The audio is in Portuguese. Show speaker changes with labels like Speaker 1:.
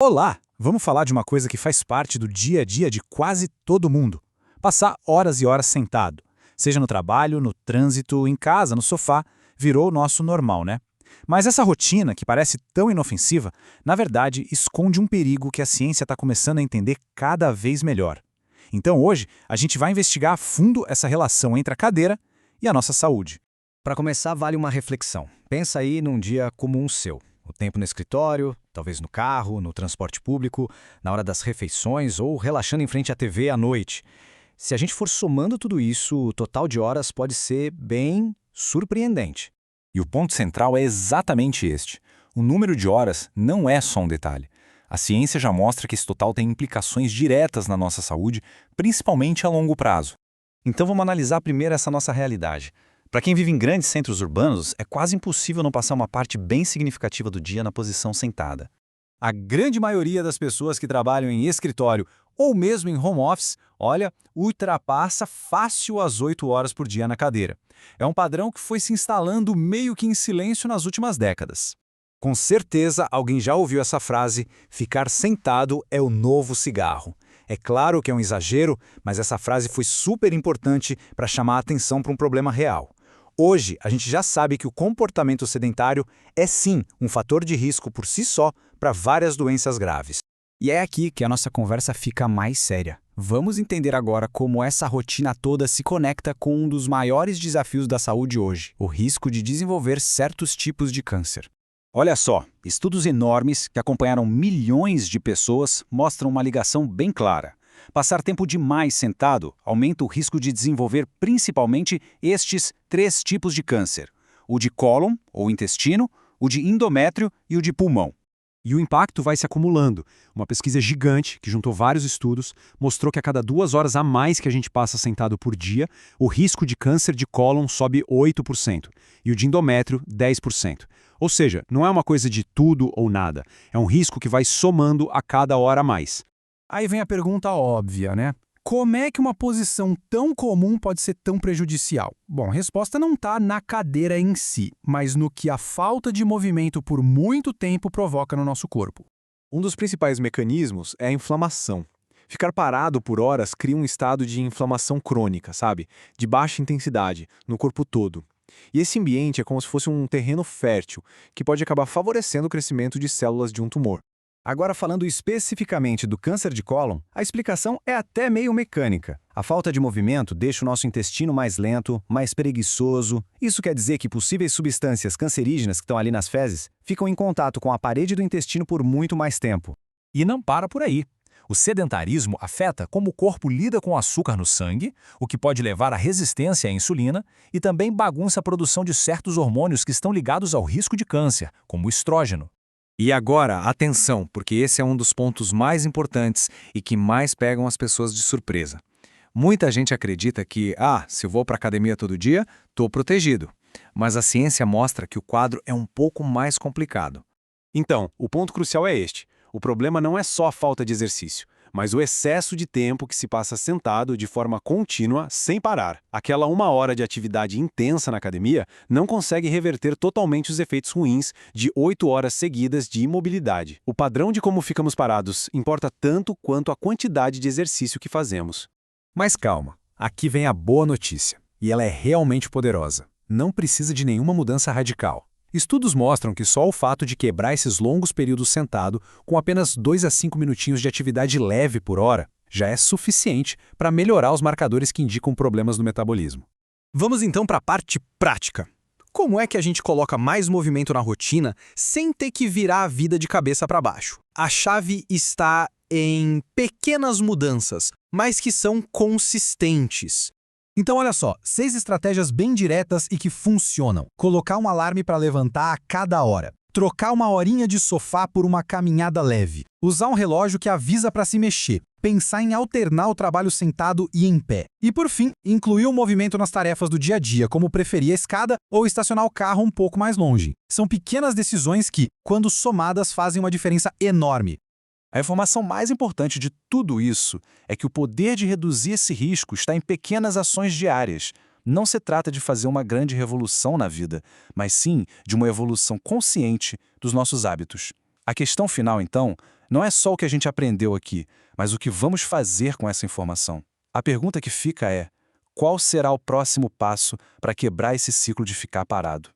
Speaker 1: Olá! Vamos falar de uma coisa que faz parte do dia a dia de quase todo mundo. Passar horas e horas sentado. Seja no trabalho, no trânsito, em casa, no sofá, virou o nosso normal, né? Mas essa rotina, que parece tão inofensiva, na verdade esconde um perigo que a ciência está começando a entender cada vez melhor. Então hoje a gente vai investigar a fundo essa relação entre a cadeira e a nossa saúde.
Speaker 2: Para começar, vale uma reflexão. Pensa aí num dia comum seu. O tempo no escritório, talvez no carro, no transporte público, na hora das refeições ou relaxando em frente à TV à noite. Se a gente for somando tudo isso, o total de horas pode ser bem surpreendente.
Speaker 3: E o ponto central é exatamente este. O número de horas não é só um detalhe. A ciência já mostra que esse total tem implicações diretas na nossa saúde, principalmente a longo prazo.
Speaker 1: Então vamos analisar primeiro essa nossa realidade. Para quem vive em grandes centros urbanos, é quase impossível não passar uma parte bem significativa do dia na posição sentada. A grande maioria das pessoas que trabalham em escritório ou mesmo em home office, olha, ultrapassa fácil as 8 horas por dia na cadeira. É um padrão que foi se instalando meio que em silêncio nas últimas décadas. Com certeza, alguém já ouviu essa frase: ficar sentado é o novo cigarro. É claro que é um exagero, mas essa frase foi super importante para chamar a atenção para um problema real. Hoje, a gente já sabe que o comportamento sedentário é sim um fator de risco por si só para várias doenças graves.
Speaker 2: E é aqui que a nossa conversa fica mais séria. Vamos entender agora como essa rotina toda se conecta com um dos maiores desafios da saúde hoje, o risco de desenvolver certos tipos de câncer.
Speaker 1: Olha só, estudos enormes que acompanharam milhões de pessoas mostram uma ligação bem clara. Passar tempo demais sentado aumenta o risco de desenvolver principalmente estes 3 tipos de câncer: o de cólon, ou intestino, o de endométrio e o de pulmão.
Speaker 4: E o impacto vai se acumulando. Uma pesquisa gigante, que juntou vários estudos, mostrou que a cada 2 horas a mais que a gente passa sentado por dia, o risco de câncer de cólon sobe 8% e o de endométrio 10%. Ou seja, não é uma coisa de tudo ou nada, é um risco que vai somando a cada hora a mais.
Speaker 5: Aí vem a pergunta óbvia, né? Como é que uma posição tão comum pode ser tão prejudicial? Bom, a resposta não está na cadeira em si, mas no que a falta de movimento por muito tempo provoca no nosso corpo.
Speaker 6: Um dos principais mecanismos é a inflamação. Ficar parado por horas cria um estado de inflamação crônica, sabe? De baixa intensidade, no corpo todo. E esse ambiente é como se fosse um terreno fértil, que pode acabar favorecendo o crescimento de células de um tumor.
Speaker 2: Agora, falando especificamente do câncer de cólon, a explicação é até meio mecânica. A falta de movimento deixa o nosso intestino mais lento, mais preguiçoso. Isso quer dizer que possíveis substâncias cancerígenas que estão ali nas fezes ficam em contato com a parede do intestino por muito mais tempo.
Speaker 7: E não para por aí. O sedentarismo afeta como o corpo lida com o açúcar no sangue, o que pode levar à resistência à insulina, e também bagunça a produção de certos hormônios que estão ligados ao risco de câncer, como o estrógeno.
Speaker 3: E agora, atenção, porque esse é um dos pontos mais importantes e que mais pegam as pessoas de surpresa. Muita gente acredita que, se eu vou para a academia todo dia, estou protegido. Mas a ciência mostra que o quadro é um pouco mais complicado.
Speaker 6: Então, o ponto crucial é este. O problema não é só a falta de exercício, mas o excesso de tempo que se passa sentado de forma contínua, sem parar. Aquela 1 hora de atividade intensa na academia não consegue reverter totalmente os efeitos ruins de 8 horas seguidas de imobilidade. O padrão de como ficamos parados importa tanto quanto a quantidade de exercício que fazemos.
Speaker 1: Mas calma, aqui vem a boa notícia, e ela é realmente poderosa. Não precisa de nenhuma mudança radical. Estudos mostram que só o fato de quebrar esses longos períodos sentado, com apenas 2 a 5 minutinhos de atividade leve por hora, já é suficiente para melhorar os marcadores que indicam problemas no metabolismo.
Speaker 5: Vamos então para a parte prática. Como é que a gente coloca mais movimento na rotina sem ter que virar a vida de cabeça para baixo? A chave está em pequenas mudanças, mas que são consistentes. Então, olha só, 6 estratégias bem diretas e que funcionam. Colocar um alarme para levantar a cada hora. Trocar uma horinha de sofá por uma caminhada leve. Usar um relógio que avisa para se mexer. Pensar em alternar o trabalho sentado e em pé. E, por fim, incluir o movimento nas tarefas do dia a dia, como preferir a escada ou estacionar o carro um pouco mais longe. São pequenas decisões que, quando somadas, fazem uma diferença enorme.
Speaker 1: A informação mais importante de tudo isso é que o poder de reduzir esse risco está em pequenas ações diárias. Não se trata de fazer uma grande revolução na vida, mas sim de uma evolução consciente dos nossos hábitos. A questão final, então, Não é só o que a gente aprendeu aqui, mas o que vamos fazer com essa informação. A pergunta que fica é: qual será o próximo passo para quebrar esse ciclo de ficar parado?